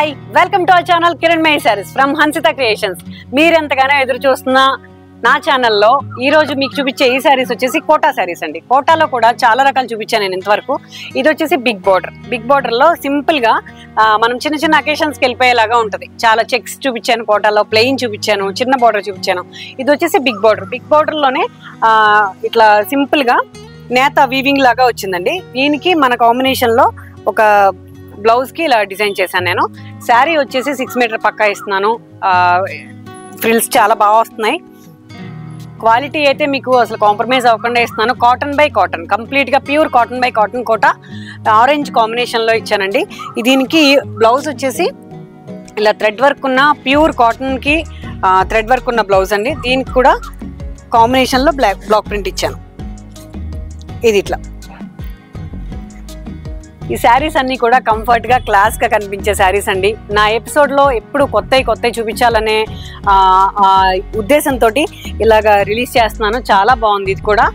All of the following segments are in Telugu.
Hi welcome to our channel Kiranmayi sarees from Hansitha creations. మీరెంతగానో ఎదురు చూస్తున్న నా ఛానల్లో ఈ రోజు మీకు చూపించే ఈ సారీస్ వచ్చేసి కోటా సారీస్ అండి. కోటాలో కూడా చాలా రకాలు చూపించాను నేను ఇంతవరకు. ఇది వచ్చేసి బిగ్ బోర్డర్ లో సింపుల్ గా మనం చిన్న చిన్న అకేషన్స్ కి వెళ్ళిపోయేలాగా ఉంటుంది. చాలా చెక్స్ చూపించాను, కోటాలో ప్లెయిన్ చూపించాను, చిన్న బోర్డర్ చూపించాను. ఇది వచ్చేసి బిగ్ బోర్డర్ లోనే ఇట్లా సింపుల్ గా నేత వీవింగ్ లాగా వచ్చిందండి. దీనికి మన కాంబినేషన్ లో ఒక బ్లౌజ్ కి ఇలా డిజైన్ చేశాను నేను. శారీ వచ్చేసి 6 మీటర్ పక్కా ఇస్తున్నాను. ఫ్రిల్స్ చాలా బాగా వస్తున్నాయి. క్వాలిటీ అయితే మీకు అసలు కాంప్రమైజ్ అవ్వకుండా ఇస్తున్నాను. కాటన్ బై కాటన్, కంప్లీట్ గా pure cotton by cotton Kota orange combination లో ఇచ్చానండి. దీనికి బ్లౌజ్ వచ్చేసి ఇలా థ్రెడ్ వర్క్ ఉన్న ప్యూర్ కాటన్ కి థ్రెడ్ వర్క్ ఉన్న బ్లౌజ్ అండి. దీనికి కూడా కాంబినేషన్ లో బ్లాక్ ప్రింట్ ఇచ్చాను. ఇది ఇట్లా ఈ శారీస్ అన్ని కూడా కంఫర్ట్ గా క్లాస్ గా కనిపించే శారీస్ అండి. నా ఎపిసోడ్ లో ఎప్పుడు కొత్త చూపించాలనే ఉద్దేశంతో ఇలాగా రిలీజ్ చేస్తున్నాను. చాలా బాగుంది. ఇది కూడా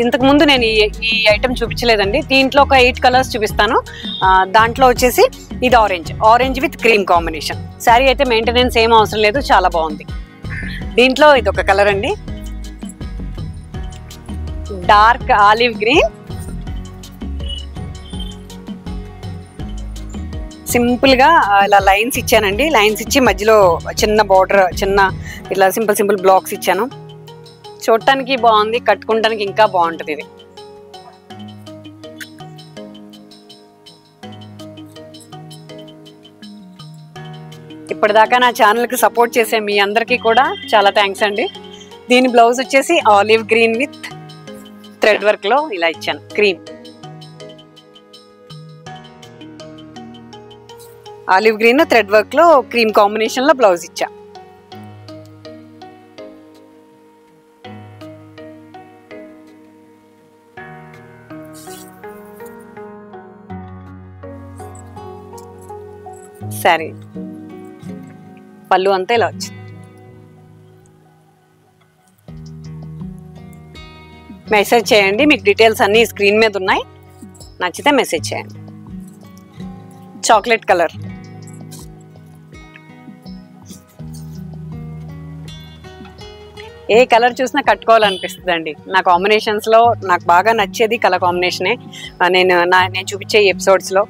ఇంతకు ముందు నేను ఈ ఐటమ్ చూపించలేదండి. దీంట్లో ఒక 8 కలర్స్ చూపిస్తాను. దాంట్లో వచ్చేసి ఇది orange with cream combination. Sari అయితే మెయింటెనెన్స్ ఏం అవసరం లేదు, చాలా బాగుంది. దీంట్లో ఇది ఒక కలర్ అండి, డార్క్ ఆలివ్ గ్రీన్. సింపుల్ గా ఇలా లైన్స్ ఇచ్చానండి. లైన్స్ ఇచ్చి మధ్యలో చిన్న బార్డర్, చిన్న ఇట్లా సింపుల్ బ్లాక్స్ ఇచ్చాను. చూడటానికి బాగుంది, కట్టుకోవడానికి ఇంకా బాగుంటుంది. ఇది ఇప్పటిదాకా నా ఛానల్కి సపోర్ట్ చేసే మీ అందరికీ కూడా చాలా థ్యాంక్స్ అండి. దీని బ్లౌజ్ వచ్చేసి olive green with thread work లో ఇలా ఇచ్చాను. Cream olive green thread work లో క్రీమ్ కాంబినేషన్ లో బ్లౌజ్ ఇచ్చా. సరే, పళ్ళు అంతా ఇలా వచ్చింది. మెసేజ్ చేయండి, మీకు డీటెయిల్స్ అన్ని స్క్రీన్ మీద ఉన్నాయి. నచ్చితే మెసేజ్ చేయండి. చాక్లెట్ కలర్, ఏ కలర్ చూసినా కట్టుకోవాలనిపిస్తుంది అండి. నా కాంబినేషన్స్ లో నాకు బాగా నచ్చేది కలర్ కాంబినేషనే. నేను చూపించే ఎపిసోడ్స్ లో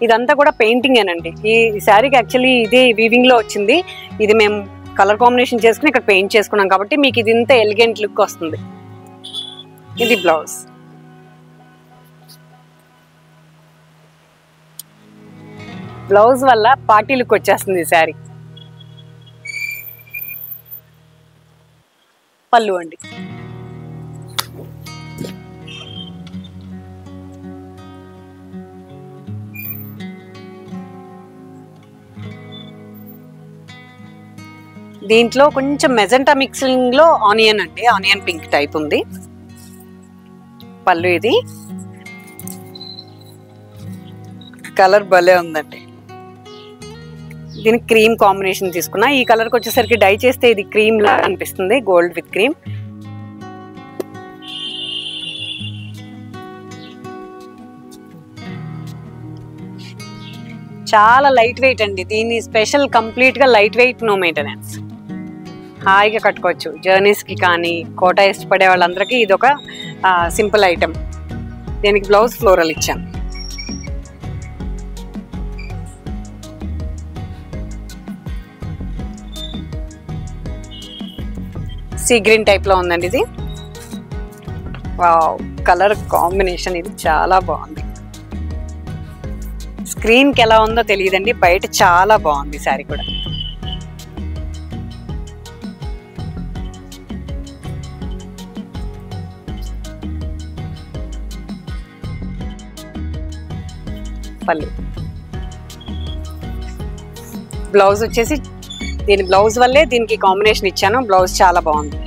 ఇదంతా కూడా పెయింటింగేనండి. ఈ శారీకి యాక్చువల్లీ ఇది వీవింగ్ లో వచ్చింది. ఇది మేము కలర్ కాంబినేషన్ చేసుకుని ఇక్కడ పెయింట్ చేసుకున్నాం కాబట్టి మీకు ఇది ఇంత ఎలిగెంట్ లుక్ వస్తుంది. ఇది బ్లౌజ్. బ్లౌజ్ వల్ల పార్టీ లుక్ వచ్చేస్తుంది ఈ శారీ. పళ్ళు అండి, దీంట్లో కొంచెం మెజెంటా మిక్సింగ్ లో ఆనియన్ అండి, ఆనియన్ పింక్ టైప్ ఉంది. పళ్ళు ఇది. కలర్ భలే ఉందండి. దీనికి క్రీమ్ కాంబినేషన్ తీసుకున్నా. ఈ కలర్కి వచ్చేసరికి డై చేస్తే ఇది క్రీమ్ లా అనిపిస్తుంది, గోల్డ్ విత్ క్రీమ్. చాలా లైట్ వెయిట్ అండి. దీని స్పెషల్ కంప్లీట్ గా లైట్ వెయిట్, నో మెయింటెనెన్స్. హాయిగా కట్టుకోవచ్చు జర్నీస్ కి కానీ, కోటా ఇష్టపడే వాళ్ళందరికీ ఇది ఒక సింపుల్ ఐటమ్. దీనికి బ్లౌజ్ ఫ్లోరల్ ఇచ్చాను. సీ గ్రీన్ టైప్ లో ఉందండి ఇది. వావ్, కలర్ కాంబినేషన్ ఇది చాలా బాగుంది. స్క్రీన్ కి ఎలా ఉందో తెలియదండి, బయట చాలా బాగుంది శారీ కూడా. పళ్ళు, బ్లౌజ్ వచ్చేసి దీని బ్లౌజ్ వల్లే దీనికి కాంబినేషన్ ఇచ్చాను. బ్లౌజ్ చాలా బాగుంది.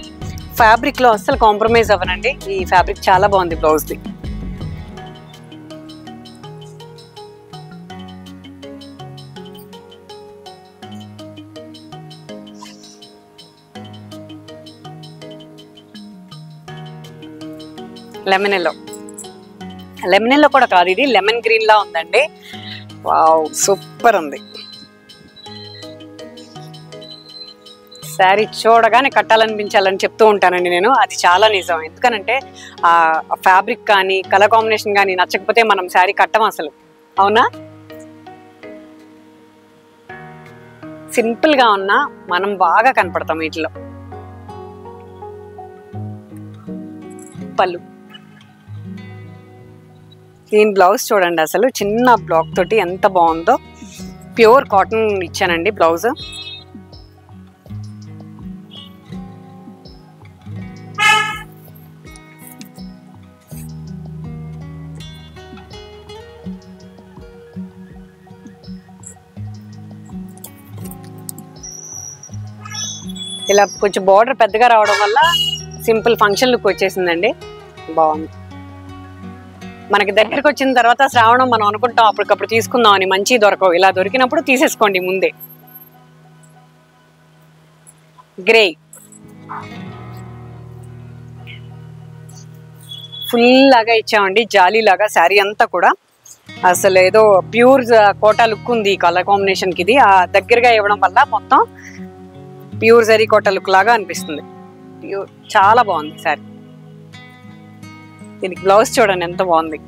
ఫ్యాబ్రిక్ లో అస్సలు కాంప్రమైజ్ అవ్వనండి. ఈ ఫ్యాబ్రిక్ చాలా బాగుంది బ్లౌజ్ ది. లెమన్ ఎల్లో కూడా కాదు, ఇది లెమన్ గ్రీన్ లా ఉందండి. వావ్, సూపర్ ఉంది. శారీ చూడగానే కట్టాలనిపించాలని చెప్తూ ఉంటానండి నేను. అది చాలా నిజం. ఎందుకనంటే ఆ ఫ్యాబ్రిక్ కానీ కలర్ కాంబినేషన్ కానీ నచ్చకపోతే మనం శారీ కట్టం అసలు. అవునా? సింపుల్ గా ఉన్నా మనం బాగా కనపడతాం వీటిలో. పళ్ళు, దీని బ్లౌజ్ చూడండి, అసలు చిన్న బ్లాక్ తోటి ఎంత బాగుందో. ప్యూర్ కాటన్ ఇచ్చానండి బ్లౌజ్. ఇలా కొంచెం బార్డర్ పెద్దగా రావడం వల్ల సింపుల్ ఫంక్షన్ లుక్ వచ్చేసిందండి. బాగుంది. మనకి దగ్గరకు వచ్చిన తర్వాత శ్రావణం మనం అనుకుంటాం అప్పటికప్పుడు తీసుకుందాం అని, మంచి దొరకవు. ఇలా దొరికినప్పుడు తీసేసుకోండి ముందే. గ్రే ఫుల్ లాగా ఇచ్చామండి, జాలీ లాగా శారీ అంతా కూడా. అసలు ఏదో ప్యూర్ కోటా లుక్ ఉంది కలర్ కాంబినేషన్ కి. ఇది ఆ దగ్గరగా ఇవ్వడం వల్ల మొత్తం ప్యూర్ జరీ కోటా లుక్ లాగా అనిపిస్తుంది. చాలా బాగుంది శారీ. దీనికి బ్లౌజ్ చూడండి ఎంత బాగుంది.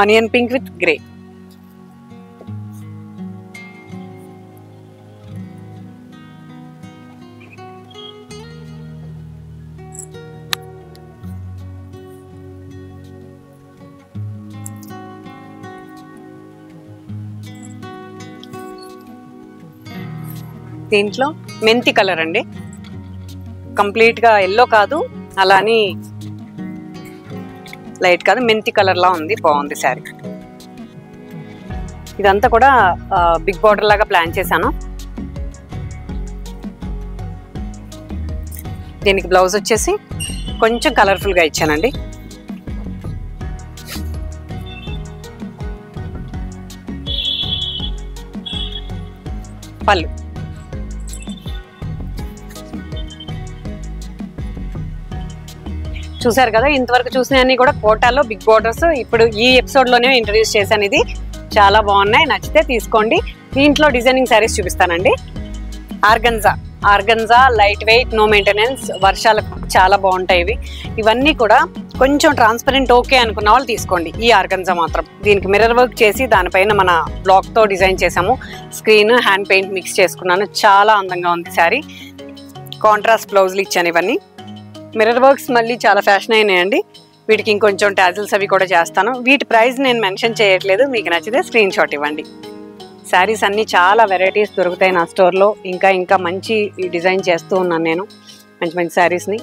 Onion pink with grey. దీంట్లో మెంతి కలర్ అండి, కంప్లీట్ గా ఎల్లో కాదు, అలాని లైట్ కాదు, మెంతి కలర్ లా ఉంది. బాగుంది శారీ. ఇదంతా కూడా బిగ్ బార్డర్ లాగా ప్లాన్ చేశాను. దీనికి బ్లౌజ్ వచ్చేసి కొంచెం కలర్ఫుల్ గా ఇచ్చానండి. పళ్ళు, చూసారు కదా, ఇంతవరకు చూసినవన్నీ కూడా కోటాలో బిగ్ బార్డర్స్. ఇప్పుడు ఈ ఎపిసోడ్ లోనే ఇంట్రడ్యూస్ చేశాను. ఇది చాలా బాగున్నాయి, నచ్చితే తీసుకోండి. దీంట్లో డిజైనింగ్ శారీస్ చూపిస్తానండి. Organza light weight, no maintenance, వర్షాలకు చాలా బాగుంటాయి ఇవి. ఇవన్నీ కూడా కొంచెం ట్రాన్స్పరెంట్ ఓకే అనుకున్న వాళ్ళు తీసుకోండి. ఈ ఆర్గన్జా మాత్రం. దీనికి మిర్రర్ వర్క్ చేసి దానిపైన మన బ్లాక్ తో డిజైన్ చేసాము. స్క్రీన్, హ్యాండ్ పెయింట్ మిక్స్ చేసుకున్నాను. చాలా అందంగా ఉంది శారీ. కాంట్రాస్ట్ బ్లౌజులు ఇచ్చాను. ఇవన్నీ మిర్రర్ వర్క్స్ మళ్ళీ చాలా ఫ్యాషన్ అయినాయండి. వీటికి ఇంకొంచెం టాజిల్స్ అవి కూడా చేస్తాను. వీటి ప్రైస్ నేను మెన్షన్ చేయట్లేదు, మీకు నచ్చితే స్క్రీన్ షాట్ ఇవ్వండి. శారీస్ అన్ని చాలా వెరైటీస్ దొరుకుతాయి నా స్టోర్లో. ఇంకా మంచి డిజైన్ చేస్తూ ఉన్నాను నేను, మంచి మంచి శారీస్ని.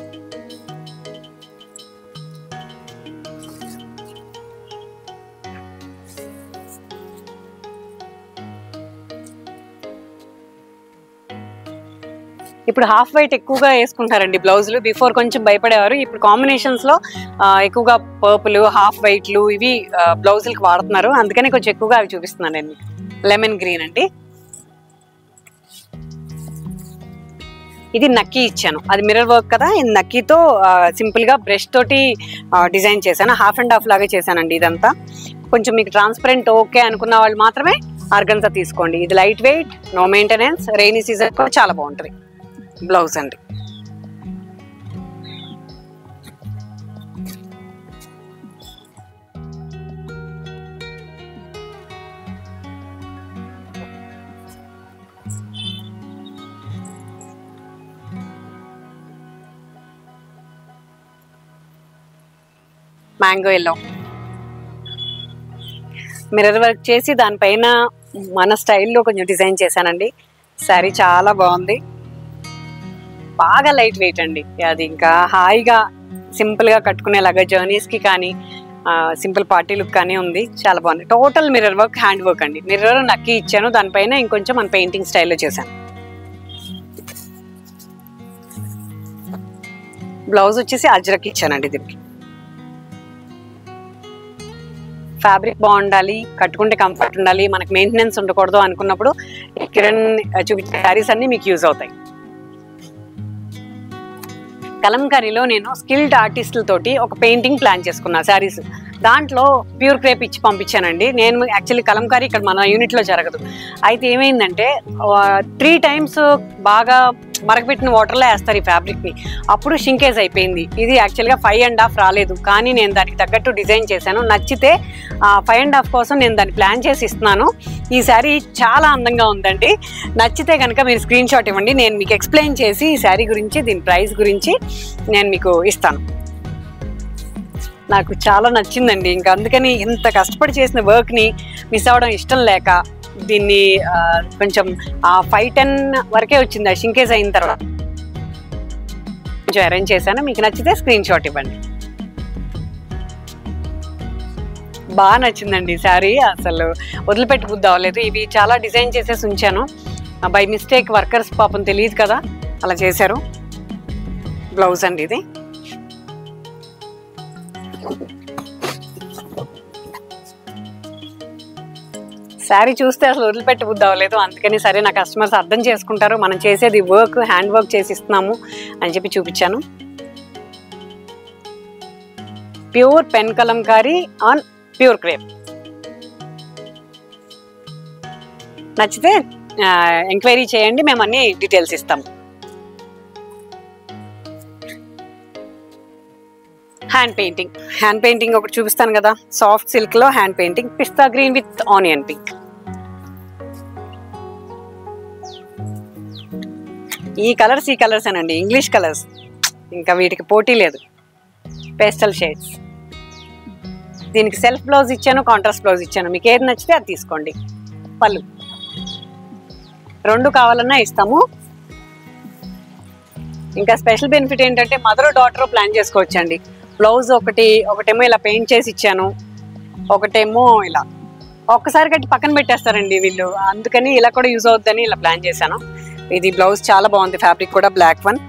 ఇప్పుడు హాఫ్ వైట్ ఎక్కువగా వేసుకుంటారండి బ్లౌజులు. బిఫోర్ కొంచెం భయపడేవారు. ఇప్పుడు కాంబినేషన్స్ లో ఎక్కువగా పర్పుల్, హాఫ్ వైట్లు ఇవి బ్లౌజులకి వాడుతున్నారు. అందుకని కొంచెం ఎక్కువగా అవి చూపిస్తున్నాను నేను. లెమన్ గ్రీన్ అండి. ఇది నక్కీ ఇచ్చాను, అది మిర్రర్ వర్క్ కదా. ఇది నక్కీతో సింపుల్ గా బ్రష్ తోటి డిజైన్ చేశాను. హాఫ్ అండ్ హాఫ్ లాగా చేశానండి ఇదంతా. కొంచెం మీకు ట్రాన్స్పరెంట్ ఓకే అనుకున్న వాళ్ళు మాత్రమే ఆర్గన్జా తీసుకోండి. ఇది light weight, no maintenance, rainy season కూడా చాలా బాగుంటుంది. బ్లౌజ్ అండి. మ్యాంగో ఎల్లో మిర్రర్ వర్క్ చేసి దానిపైన మన స్టైల్లో కొంచెం డిజైన్ చేశానండి. శారీ చాలా బాగుంది, బాగా లైట్ వెయిట్ అండి. అది ఇంకా హాయిగా సింపుల్గా కట్టుకునేలాగా జర్నీస్కి కానీ సింపుల్ పార్టీ లుక్ కానీ ఉంది. చాలా బాగుంది. Total mirror work, hand work అండి. మిర్రర్ నక్కి ఇచ్చాను, దానిపైన ఇంకొంచెం మన పెయింటింగ్ స్టైల్లో చేశాను. బ్లౌజ్ వచ్చేసి అజ్రక్ ఇచ్చానండి. దీనికి ఫ్యాబ్రిక్ బాగుండాలి, కట్టుకుంటే కంఫర్ట్ ఉండాలి, మనకు మెయింటెనెన్స్ ఉండకూడదు అనుకున్నప్పుడు కిరణ్ చూపించే శారీస్ అన్ని మీకు యూజ్ అవుతాయి. కలంకారీలో నేను స్కిల్డ్ ఆర్టిస్టులతోటి ఒక పెయింటింగ్ ప్లాన్ చేసుకున్నా శారీస్. దాంట్లో ప్యూర్ క్రేప్ ఇచ్చి పంపించానండి. నేను యాక్చువల్లీ కలంకారీ ఇక్కడ మన యూనిట్లో జరగదు. అయితే ఏమైందంటే 3 times బాగా మరగపెట్టిన వాటర్లో వేస్తారు ఈ ఫ్యాబ్రిక్ని, అప్పుడు షింకేజ్ అయిపోయింది. ఇది యాక్చువల్గా 5.5 రాలేదు, కానీ నేను దానికి తగ్గట్టు డిజైన్ చేశాను. నచ్చితే 5.5 కోసం నేను దాన్ని ప్లాన్ చేసి ఇస్తున్నాను. ఈ శారీ చాలా అందంగా ఉందండి. నచ్చితే కనుక మీరు స్క్రీన్ షాట్ ఇవ్వండి, నేను మీకు ఎక్స్ప్లెయిన్ చేసి ఈ శారీ గురించి, దీని ప్రైస్ గురించి నేను మీకు ఇస్తాను. నాకు చాలా నచ్చిందండి. ఇంకా అందుకని ఇంత కష్టపడి చేసిన వర్క్ని మిస్ అవ్వడం ఇష్టం లేక దీన్ని కొంచెం 5-10 వరకే వచ్చింది ఆ షింకేజ్ అయిన తర్వాత కొంచెం అరేంజ్ చేశాను. మీకు నచ్చితే స్క్రీన్ షాట్ ఇవ్వండి. బాగా నచ్చిందండి శారీ, అసలు వదిలిపెట్టి బుద్ధి అవ్వలేదు. ఇవి చాలా డిజైన్ చేసేసి ఉంచాను. బై మిస్టేక్ వర్కర్స్ పాపం తెలియదు కదా, అలా చేశారు. బ్లౌజ్ అండి ఇది. శారీ చూస్తే అసలు వదిలిపెట్టి బుద్ధి అవ్వలేదు. అందుకని సరే నా కస్టమర్స్ అర్థం చేసుకుంటారు, మనం చేసేది వర్క్, హ్యాండ్ వర్క్ చేసి ఇస్తున్నాము అని చెప్పి చూపించాను. Pure pen Kalamkari on pure crepe. నచ్చితే ఎంక్వైరీ చేయండి, మేము అన్ని డీటెయిల్స్ ఇస్తాము. హ్యాండ్ పెయింటింగ్ ఒకటి చూపిస్తాను కదా, సాఫ్ట్ సిల్క్ లో hand painting, pista green with onion pink. ఈ కలర్స్ అనండి, ఇంగ్లీష్ కలర్స్, ఇంకా వీటికి పోటీ లేదు. Pastel shades. దీనికి సెల్ఫ్ బ్లౌజ్ ఇచ్చాను, కాంట్రాస్ట్ బ్లౌజ్ ఇచ్చాను. మీకు ఏది నచ్చితే అది తీసుకోండి. పళ్ళు 2 కావాలన్నా ఇస్తాము. ఇంకా స్పెషల్ బెనిఫిట్ ఏంటంటే మదర్ డాటర్ ప్లాన్ చేసుకోవచ్చండి. బ్లౌజ్ ఒకటేమో ఇలా పెయింట్ చేసి ఇచ్చాను, ఒకటేమో ఇలా ఒక్కసారి కట్టి పక్కన పెట్టేస్తారండి వీళ్ళు, అందుకని ఇలా కూడా యూజ్ అవుద్దని ఇలా ప్లాన్ చేశాను. ఇది బ్లౌజ్ చాలా బాగుంది, ఫ్యాబ్రిక్ కూడా బ్లాక్ వన్.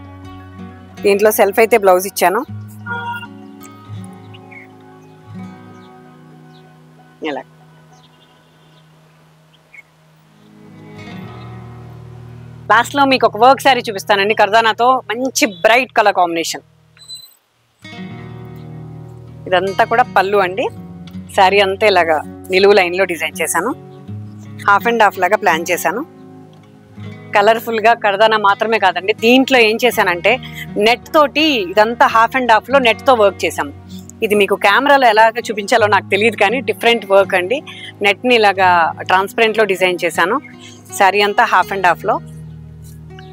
దీంట్లో సెల్ఫ్ అయితే బ్లౌజ్ ఇచ్చాను. ఇలా లాస్ట్ లో మీకు ఒక వర్క్ శారీ చూపిస్తానండి, కర్దానాతో మంచి బ్రైట్ కలర్ కాంబినేషన్. ఇదంతా కూడా పళ్ళు అండి. శారీ అంతా ఇలాగా నిలువు లైన్లో డిజైన్ చేశాను, 1/2 లాగా ప్లాన్ చేశాను. కలర్ఫుల్గా కర్దానా మాత్రమే కాదండి, దీంట్లో ఏం చేశానంటే నెట్ తోటి ఇదంతా 1/2 నెట్తో వర్క్ చేశాము. ఇది మీకు కెమెరాలో ఎలాగ చూపించాలో నాకు తెలియదు, కానీ డిఫరెంట్ వర్క్ అండి. నెట్ని ఇలాగా ట్రాన్స్పరెంట్లో డిజైన్ చేశాను. శారీ అంతా 1/2.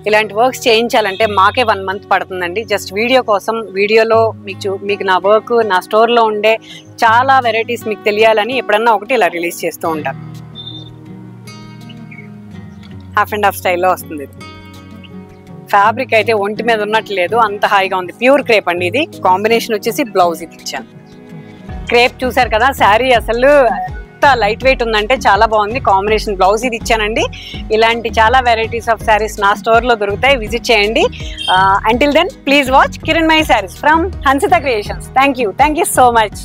ఇలాంటి వర్క్స్ చేయించాలంటే మాకే 1 month పడుతుందండి. జస్ట్ వీడియో కోసం, వీడియోలో మీకు నా వర్క్, నా స్టోర్లో ఉండే చాలా వెరైటీస్ మీకు తెలియాలని ఎప్పుడన్నా ఒకటి ఇలా రిలీజ్ చేస్తూ ఉంటాను. 1/2 స్టైల్లో వస్తుంది. ఫ్యాబ్రిక్ అయితే ఒంటి మీద ఉన్నట్లు లేదు, అంత హాయిగా ఉంది. ప్యూర్ క్రేప్ అండి ఇది. కాంబినేషన్ వచ్చేసి బ్లౌజ్ ఇది ఇచ్చాను. క్రేప్ చూసారు కదా, శారీ అసలు లైట్ వెయిట్ ఉందంటే చాలా బాగుంది. కాంబినేషన్ బ్లౌజ్ ఇది ఇచ్చానండి. ఇలాంటి చాలా వెరైటీస్ ఆఫ్ శారీస్ నా స్టోర్లో దొరుకుతాయి, విజిట్ చేయండి. Until then please watch Kiranmayi sarees from Hansitha creations. Thank you so much.